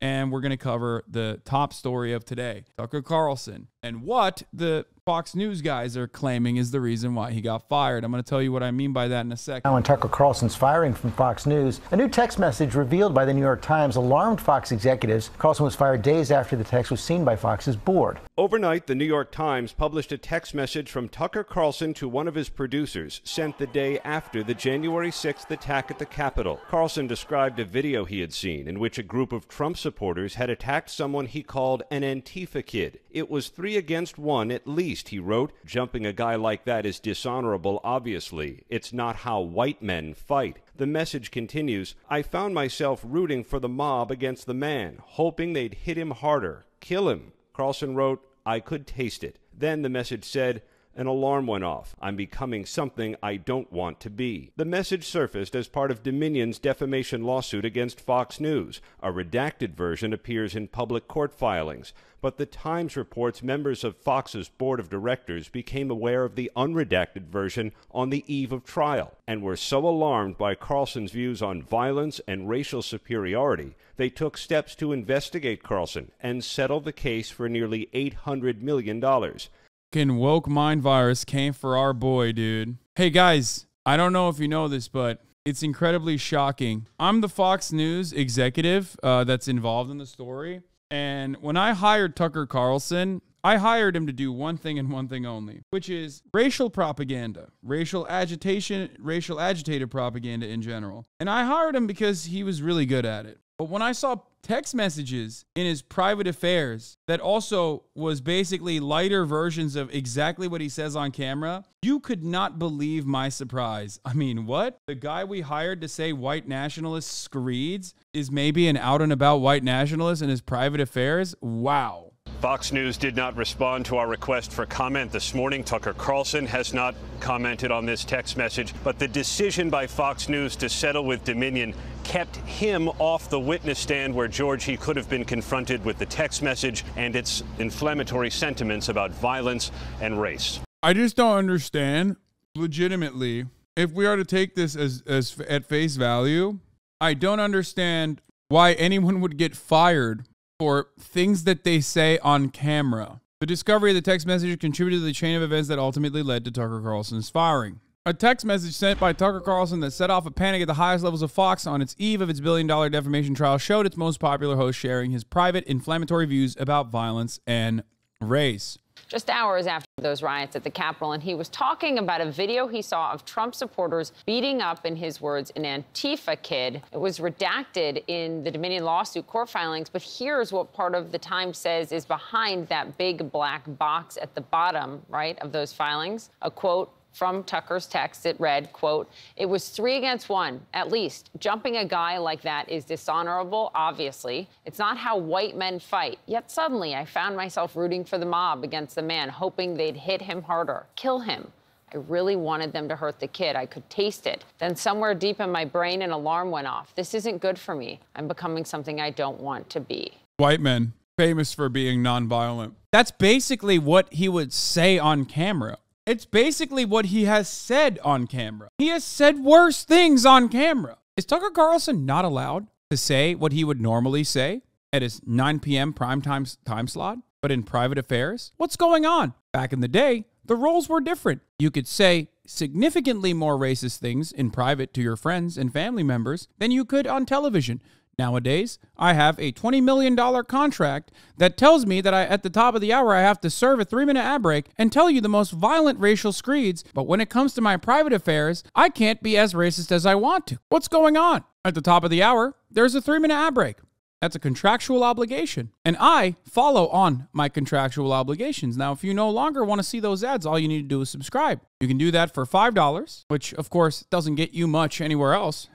and we're going to cover the top story of today, Tucker Carlson, and what the Fox News guys are claiming is the reason why he got fired. I'm going to tell you what I mean by that in a second. Now, on Tucker Carlson's firing from Fox News, a new text message revealed by the New York Times alarmed Fox executives. Carlson was fired days after the text was seen by Fox's board. Overnight, the New York Times published a text message from Tucker Carlson to one of his producers, sent the day after the January 6th attack at the Capitol. Carlson described a video he had seen in which a group of Trump supporters had attacked someone he called an Antifa kid. It was 3 against 1 at least, he wrote. Jumping a guy like that is dishonorable, obviously. It's not how white men fight. The message continues, I found myself rooting for the mob against the man, hoping they'd hit him harder, kill him. Carlson wrote, I could taste it. Then the message said, an alarm went off. I'm becoming something I don't want to be. The message surfaced as part of Dominion's defamation lawsuit against Fox News. A redacted version appears in public court filings. But the Times reports members of Fox's board of directors became aware of the unredacted version on the eve of trial and were so alarmed by Carlson's views on violence and racial superiority, they took steps to investigate Carlson and settle the case for nearly $800 million. Fucking woke mind virus came for our boy, dude. Hey guys, I don't know if you know this, but it's incredibly shocking. I'm the Fox News executive that's involved in the story. And when I hired Tucker Carlson, I hired him to do one thing and one thing only, which is racial propaganda, racial agitation, racial agitated propaganda in general. And I hired him because he was really good at it. But when I saw text messages in his private affairs that also was basically lighter versions of exactly what he says on camera, you could not believe my surprise. I mean, what? The guy we hired to say white nationalist screeds is maybe an out and about white nationalist in his private affairs? Wow. Fox News did not respond to our request for comment this morning. Tucker Carlson has not commented on this text message, but the decision by Fox News to settle with Dominion kept him off the witness stand where, George, he could have been confronted with the text message and its inflammatory sentiments about violence and race. I just don't understand, legitimately, if we are to take this as at face value, I don't understand why anyone would get fired for things that they say on camera. The discovery of the text message contributed to the chain of events that ultimately led to Tucker Carlson's firing. A text message sent by Tucker Carlson that set off a panic at the highest levels of Fox on its eve of its billion-dollar defamation trial showed its most popular host sharing his private, inflammatory views about violence and race. Just hours after those riots at the Capitol, and he was talking about a video he saw of Trump supporters beating up, in his words, an Antifa kid. It was redacted in the Dominion lawsuit court filings, but here's what part of the Times says is behind that big black box at the bottom, right, of those filings. A quote from Tucker's text, it read, quote, it was 3 against 1, at least. Jumping a guy like that is dishonorable, obviously. It's not how white men fight. Yet suddenly I found myself rooting for the mob against the man, hoping they'd hit him harder, kill him. I really wanted them to hurt the kid. I could taste it. Then somewhere deep in my brain, an alarm went off. This isn't good for me. I'm becoming something I don't want to be. White men, famous for being nonviolent. That's basically what he would say on camera. It's basically what he has said on camera. He has said worse things on camera. Is Tucker Carlson not allowed to say what he would normally say at his 9 p.m. primetime time slot, but in private affairs? What's going on? Back in the day, the roles were different. You could say significantly more racist things in private to your friends and family members than you could on television. Nowadays, I have a $20 million contract that tells me that at the top of the hour, I have to serve a 3-minute ad break and tell you the most violent racial screeds. But when it comes to my private affairs, I can't be as racist as I want to. What's going on? At the top of the hour, there's a 3-minute ad break. That's a contractual obligation. And I follow on my contractual obligations. Now, if you no longer want to see those ads, all you need to do is subscribe. You can do that for $5, which, of course, doesn't get you much anywhere else.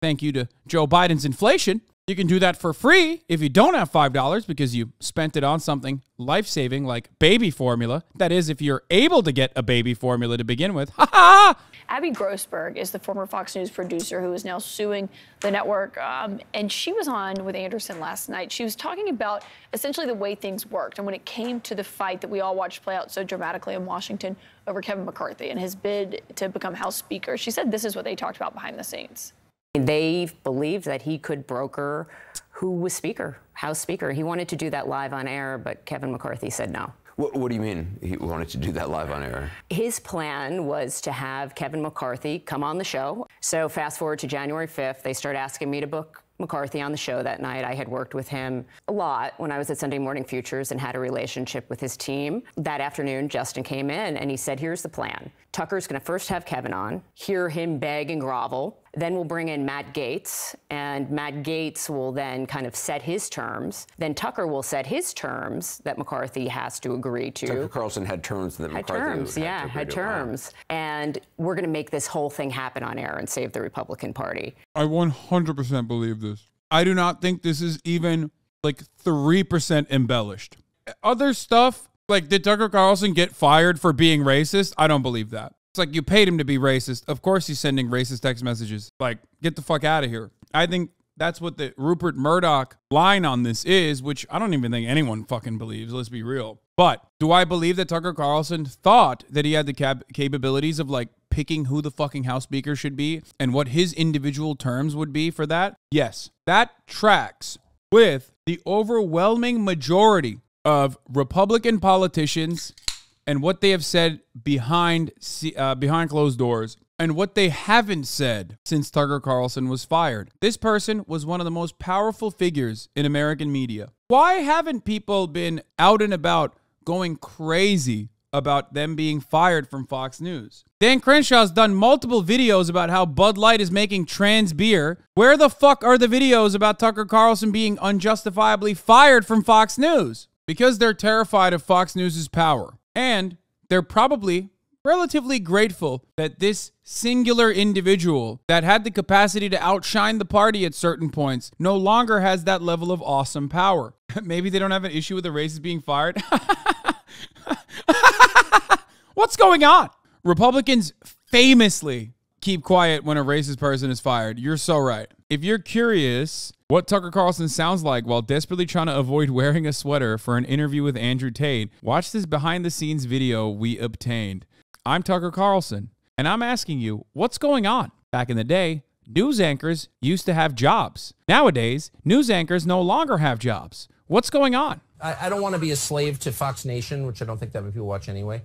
Thank you to Joe Biden's inflation. You can do that for free if you don't have $5 because you spent it on something life-saving like baby formula. That is, if you're able to get a baby formula to begin with. Ha ha! Abby Grossberg is the former Fox News producer who is now suing the network. And she was on with Anderson last night. She was talking about essentially the way things worked. And when it came to the fight that we all watched play out so dramatically in Washington over Kevin McCarthy and his bid to become House Speaker, she said this is what they talked about behind the scenes. They believed that he could broker who was Speaker, House Speaker. He wanted to do that live on air, but Kevin McCarthy said no. What do you mean he wanted to do that live on air? His plan was to have Kevin McCarthy come on the show. So fast forward to January 5th, they start asking me to book McCarthy on the show that night. I had worked with him a lot when I was at Sunday Morning Futures and had a relationship with his team. That afternoon, Justin came in and he said, here's the plan. Tucker's going to first have Kevin on, hear him beg and grovel. Then we'll bring in Matt Gaetz, and Matt Gaetz will then kind of set his terms. Then Tucker will set his terms that McCarthy has to agree to. Tucker Carlson had terms that McCarthy had terms. And we're going to make this whole thing happen on air and save the Republican Party. I 100% believe this. I do not think this is even like 3% embellished. Other stuff, like did Tucker Carlson get fired for being racist? I don't believe that. It's like you paid him to be racist. Of course he's sending racist text messages. Like, get the fuck out of here. I think that's what the Rupert Murdoch line on this is, which I don't even think anyone fucking believes. Let's be real. But do I believe that Tucker Carlson thought that he had the capabilities of like picking who the fucking House Speaker should be and what his individual terms would be for that? Yes, that tracks with the overwhelming majority of Republican politicians and what they have said behind closed doors and what they haven't said since Tucker Carlson was fired. This person was one of the most powerful figures in American media. Why haven't people been out and about going crazy about them being fired from Fox News? Dan Crenshaw's done multiple videos about how Bud Light is making trans beer. Where the fuck are the videos about Tucker Carlson being unjustifiably fired from Fox News? Because they're terrified of Fox News' power. And they're probably relatively grateful that this singular individual that had the capacity to outshine the party at certain points no longer has that level of awesome power. Maybe they don't have an issue with the racist being fired. What's going on? Republicans famously keep quiet when a racist person is fired. You're so right. If you're curious what Tucker Carlson sounds like while desperately trying to avoid wearing a sweater for an interview with Andrew Tate, watch this behind-the-scenes video we obtained. I'm Tucker Carlson, and I'm asking you, what's going on? Back in the day, news anchors used to have jobs. Nowadays, news anchors no longer have jobs. What's going on? I don't want to be a slave to Fox Nation, which I don't think that many people watch anyway.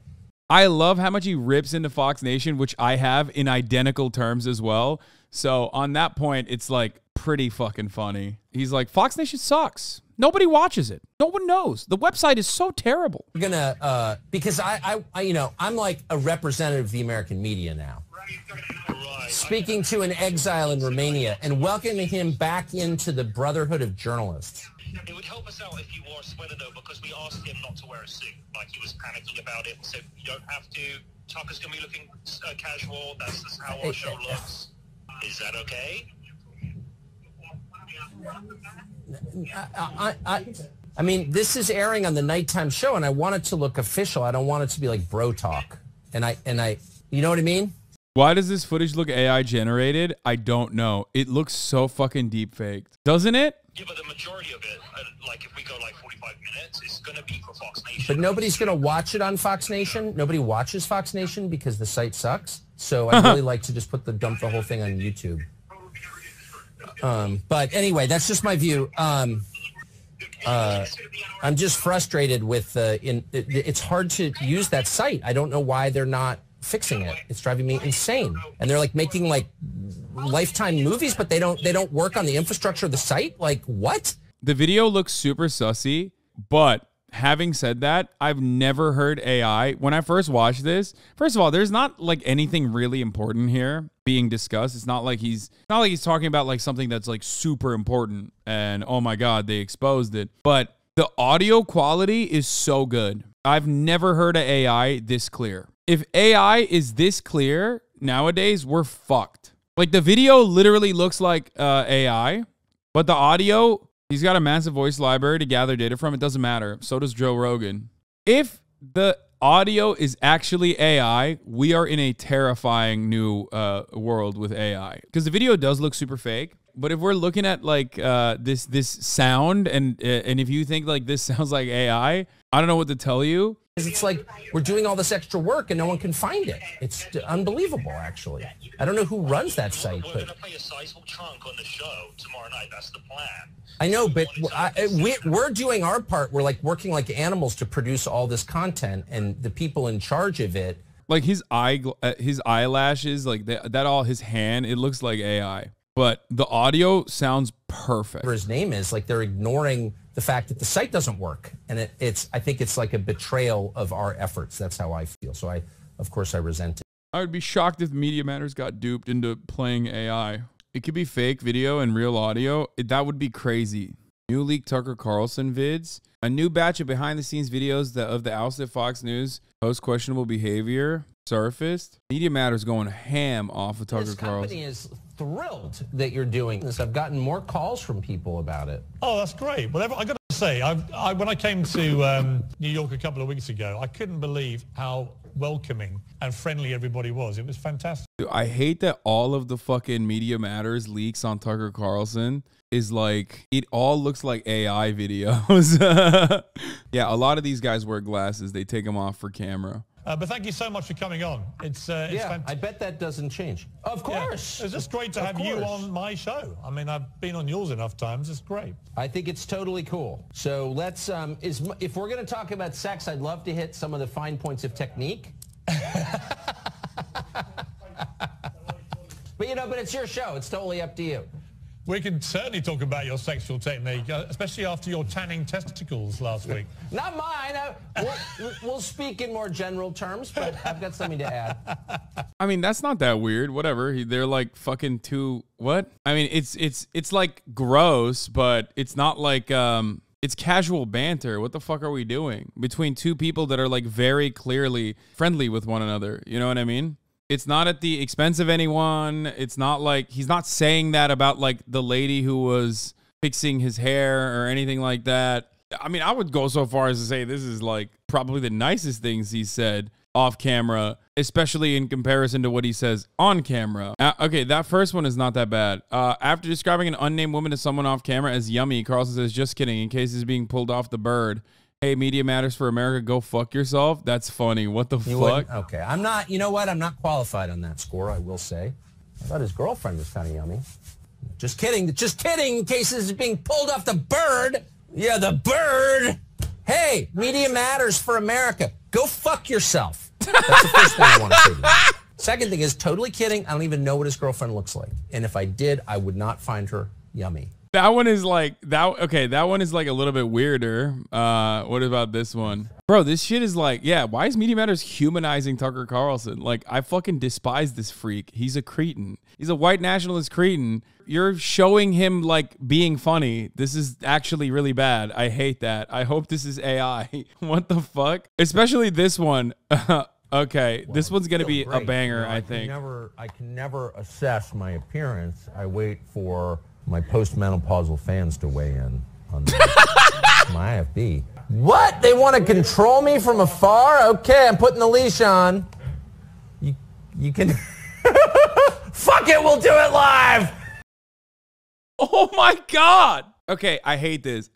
I love how much he rips into Fox Nation, which I have in identical terms as well. So on that point, it's like pretty fucking funny. He's like, Fox Nation sucks. Nobody watches it. No one knows. The website is so terrible. We're gonna, because I you know, I'm like a representative of the American media now. Speaking to an exile in Romania and welcoming him back into the Brotherhood of Journalists. It would help us out if you wore a sweater, though, because we asked him not to wear a suit. Like, he was panicking about it. So you don't have to. Tucker's going to be looking casual. That's just how our show looks. Is that okay? I mean, this is airing on the nighttime show, and I want it to look official. I don't want it to be like bro talk. And I, you know what I mean? Why does this footage look AI generated? I don't know. It looks so fucking deep faked. Doesn't it? Yeah, but the majority of it, like if we go like 45 minutes, it's going to be for Fox Nation. But nobody's going to watch it on Fox Nation. Nobody watches Fox Nation because the site sucks. So I'd really like to just dump the whole thing on YouTube. But anyway, that's just my view. I'm just frustrated with it's hard to use that site. I don't know why they're not fixing it. It's driving me insane. And they're like making like Lifetime movies, but they don't work on the infrastructure of the site. Like what? The video looks super sussy, but having said that, I've never heard AI. When I first watched this, first of all, there's not like anything really important here being discussed. It's not like he's talking about like something that's like super important and oh my God, they exposed it. But the audio quality is so good. I've never heard an AI this clear. If AI is this clear nowadays, we're fucked. Like the video literally looks like AI, but the audio, he's got a massive voice library to gather data from. It doesn't matter. So does Joe Rogan. If the audio is actually AI, we are in a terrifying new world with AI. Because the video does look super fake. But if we're looking at like this sound and if you think like this sounds like AI, I don't know what to tell you. It's like we're doing all this extra work and no one can find it. It's unbelievable, actually. I don't know who runs that site, We're but going to play a sizable chunk on the show tomorrow night. That's the plan. I know, but we're doing our part. We're like working like animals to produce all this content, and the people in charge of it. Like his eyelashes, like that all his hand, it looks like AI. But the audio sounds perfect. Whatever his name is, like they're ignoring the fact that the site doesn't work, and I think it's like a betrayal of our efforts. That's how I feel. So of course I resent it. I would be shocked if Media Matters got duped into playing AI. It could be fake video and real audio. That would be crazy. New leaked Tucker Carlson vids. A new batch of behind-the-scenes videos of the ousted Fox News host questionable behavior surfaced. Media Matters going ham off of Tucker Carlson. This company is thrilled that you're doing this. I've gotten more calls from people about it. Oh, that's great. Whatever I got to say, when I came to New York a couple of weeks ago, I couldn't believe how welcoming and friendly everybody was. It was fantastic. Dude, I hate that all of the fucking Media Matters leaks on Tucker Carlson is like, it all looks like AI videos. Yeah, a lot of these guys wear glasses. They take them off for camera. But thank you so much for coming on. It's fantastic. I bet that doesn't change. Of course. Yeah. It's just great to have you on my show. I mean, I've been on yours enough times. It's great. I think it's totally cool. So let's, if we're going to talk about sex, I'd love to hit some of the fine points of technique. But, but it's your show. It's totally up to you. We can certainly talk about your sexual technique, especially after your tanning testicles last week. Not mine. We'll speak in more general terms, but I've got something to add. I mean, that's not that weird. Whatever. They're like fucking two. What? I mean, it's like gross, but it's not like it's casual banter. What the fuck are we doing between two people that are like very clearly friendly with one another? You know what I mean? It's not at the expense of anyone. It's not like he's not saying that about like the lady who was fixing his hair or anything like that. I mean, I would go so far as to say this is like probably the nicest things he said off camera, especially in comparison to what he says on camera. Okay, that first one is not that bad. After describing an unnamed woman to someone off camera as yummy, Carlson says, just kidding, in case he's being pulled off the bird. Hey, Media Matters for America, go fuck yourself. That's funny. What the fuck? Okay, I'm not, you know what? I'm not qualified on that score, I will say. I thought his girlfriend was kind of yummy. Just kidding, in case this is being pulled off the bird. Yeah, the bird. Hey, Media Matters for America, go fuck yourself. That's the first thing I want to say to you. Second thing is, totally kidding, I don't even know what his girlfriend looks like. And if I did, I would not find her yummy. That one is like that. Okay, that one is like a little bit weirder. What about this one, bro? This shit is like, yeah. Why is Media Matters humanizing Tucker Carlson? Like, I fucking despise this freak. He's a cretin. He's a white nationalist cretin. You're showing him like being funny. This is actually really bad. I hate that. I hope this is AI. What the fuck? Especially this one. Okay, well, this one's gonna be great. A banger. I think. I can never assess my appearance. I wait for my postmenopausal fans to weigh in on my IFB. What? They want to control me from afar? Okay, I'm putting the leash on. You can... Fuck it, we'll do it live! Oh my God! Okay, I hate this.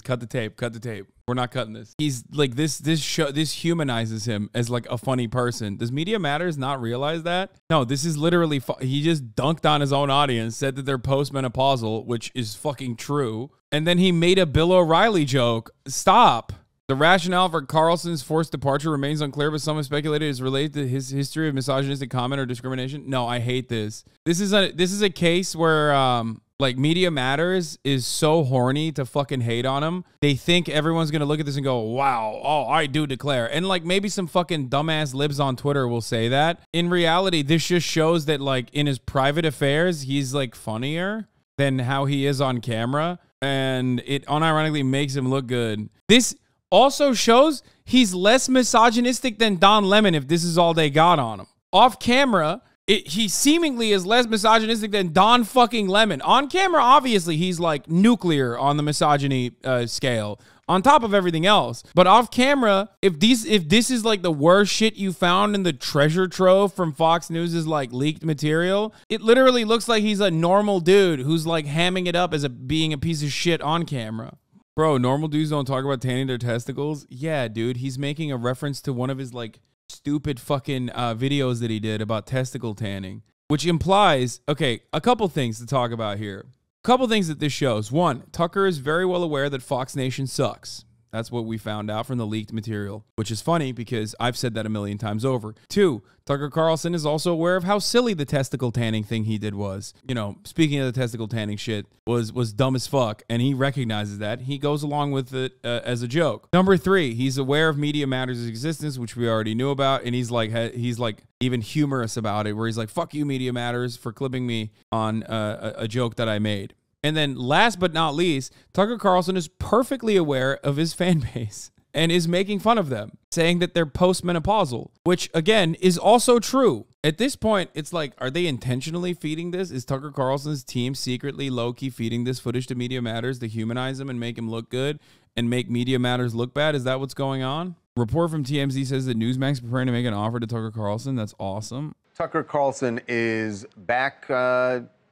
Cut the tape. We're not cutting this. He's like, this humanizes him as like a funny person. Does Media Matters not realize that? No, this is literally, he just dunked on his own audience, said that they're postmenopausal, which is fucking true. And then he made a Bill O'Reilly joke. Stop. The rationale for Carlson's forced departure remains unclear, but some have speculated it's related to his history of misogynistic comment or discrimination. No, I hate this. This is a case where, like, Media Matters is so horny to fucking hate on him. They think everyone's going to look at this and go, wow, oh, I do declare. And, like, maybe some fucking dumbass libs on Twitter will say that. In reality, this just shows that, like, in his private affairs, he's, like, funnier than how he is on camera. And it unironically makes him look good. This also shows he's less misogynistic than Don Lemon if this is all they got on him. Off camera... he seemingly is less misogynistic than Don fucking Lemon. On camera, obviously, he's like nuclear on the misogyny scale, on top of everything else. But off camera, if this is like the worst shit you found in the treasure trove from Fox News' like leaked material, it literally looks like he's a normal dude who's like hamming it up as being a piece of shit on camera. Bro, normal dudes don't talk about tanning their testicles. Yeah, dude. He's making a reference to one of his, like, stupid fucking videos that he did about testicle tanning, which implies, okay, a couple things to talk about here. A couple things that this shows. One, Tucker is very well aware that Fox Nation sucks. That's what we found out from the leaked material, which is funny because I've said that a million times over. Two, Tucker Carlson is also aware of how silly the testicle tanning thing he did was. You know, speaking of the testicle tanning shit, was dumb as fuck, and he recognizes that. He goes along with it as a joke. Number three, he's aware of Media Matters' existence, which we already knew about, and he's like even humorous about it, where he's like, fuck you, Media Matters, for clipping me on a joke that I made. And then last but not least, Tucker Carlson is perfectly aware of his fan base and is making fun of them, saying that they're postmenopausal, which again is also true. At this point, it's like, are they intentionally feeding this? Is Tucker Carlson's team secretly low-key feeding this footage to Media Matters to humanize him and make him look good and make Media Matters look bad? Is that what's going on? Report from TMZ says that Newsmax is preparing to make an offer to Tucker Carlson. That's awesome. Tucker Carlson is back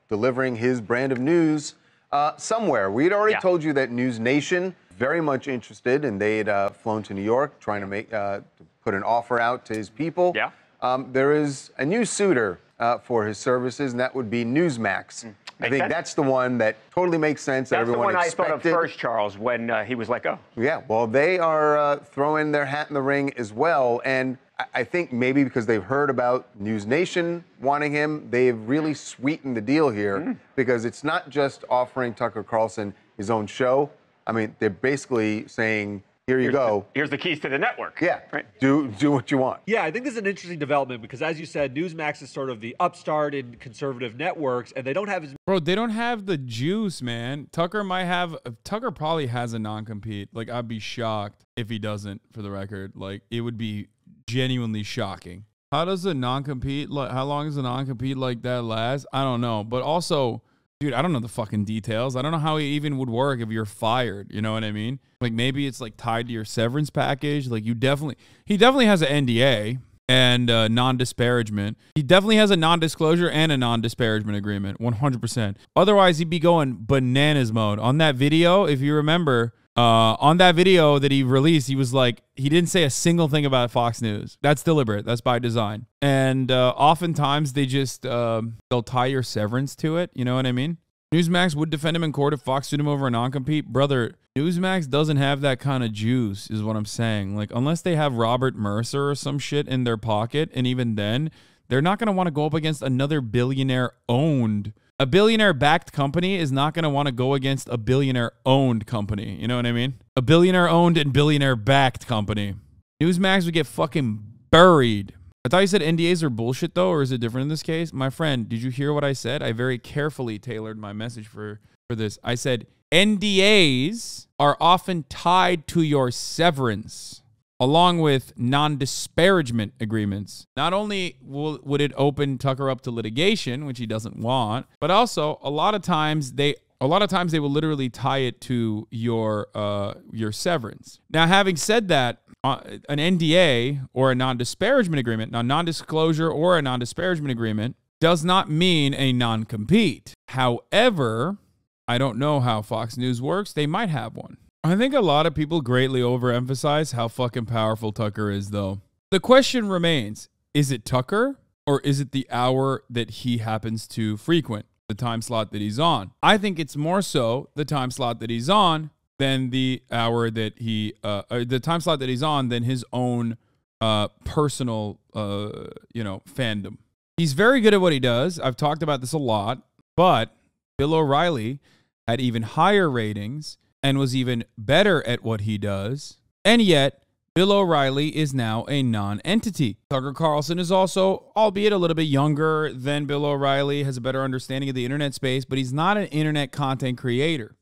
delivering his brand of news somewhere. We had already told you that News Nation very much interested, and they had flown to New York trying to make to put an offer out to his people. Yeah. There is a new suitor for his services, and that would be Newsmax. I think that's the one that totally makes sense. That everyone expected. That's the one I thought of first, Charles, when he was let go. Yeah, well, they are throwing their hat in the ring as well, and I think maybe because they've heard about News Nation wanting him, they've really sweetened the deal here because it's not just offering Tucker Carlson his own show. I mean, they're basically saying, here you go. Here's the keys to the network. Yeah, right. Do what you want. Yeah, I think this is an interesting development because, as you said, Newsmax is sort of the upstart in conservative networks, and they don't have as... Bro, they don't have the juice, man. Tucker probably has a non-compete. Like, I'd be shocked if he doesn't, for the record. Like, it would be genuinely shocking. How does a non-compete, how long does a non-compete like that last? I don't know. But also, dude, I don't know the fucking details. I don't know how it even would work if you're fired. You know what I mean? Like, maybe it's like tied to your severance package. Like, he definitely has an NDA and non-disparagement. He definitely has a non-disclosure and a non-disparagement agreement, 100%. Otherwise, he'd be going bananas mode. On that video, if you remember, on that video that he released, he was like, he didn't say a single thing about Fox News. That's deliberate. That's by design. And oftentimes they just, they'll tie your severance to it. You know what I mean? Newsmax would defend him in court if Fox sued him over a non-compete. Brother, Newsmax doesn't have that kind of juice, is what I'm saying. Like, unless they have Robert Mercer or some shit in their pocket, and even then, they're not going to want to go up against another billionaire-owned. A billionaire-backed company is not going to want to go against a billionaire-owned company. You know what I mean? A billionaire-owned and billionaire-backed company. Newsmax would get fucking buried. I thought you said NDAs are bullshit, though, or is it different in this case? My friend, did you hear what I said? I very carefully tailored my message for this. I said NDAs are often tied to your severance, along with non-disparagement agreements. Not only would it open Tucker up to litigation, which he doesn't want, but also a lot of times they will literally tie it to your severance. Now, having said that, an NDA or a non-disparagement agreement, a non-disclosure or a non-disparagement agreement does not mean a non-compete. However, I don't know how Fox News works. They might have one. I think a lot of people greatly overemphasize how fucking powerful Tucker is, though. The question remains, is it Tucker or is it the hour that he happens to frequent, the time slot that he's on? I think it's more so the time slot that he's on than the hour that the time slot that he's on than his own personal, fandom. He's very good at what he does. I've talked about this a lot, but Bill O'Reilly had even higher ratings and was even better at what he does. And yet, Bill O'Reilly is now a non-entity. Tucker Carlson is also, albeit a little bit younger than Bill O'Reilly, has a better understanding of the internet space, but he's not an internet content creator.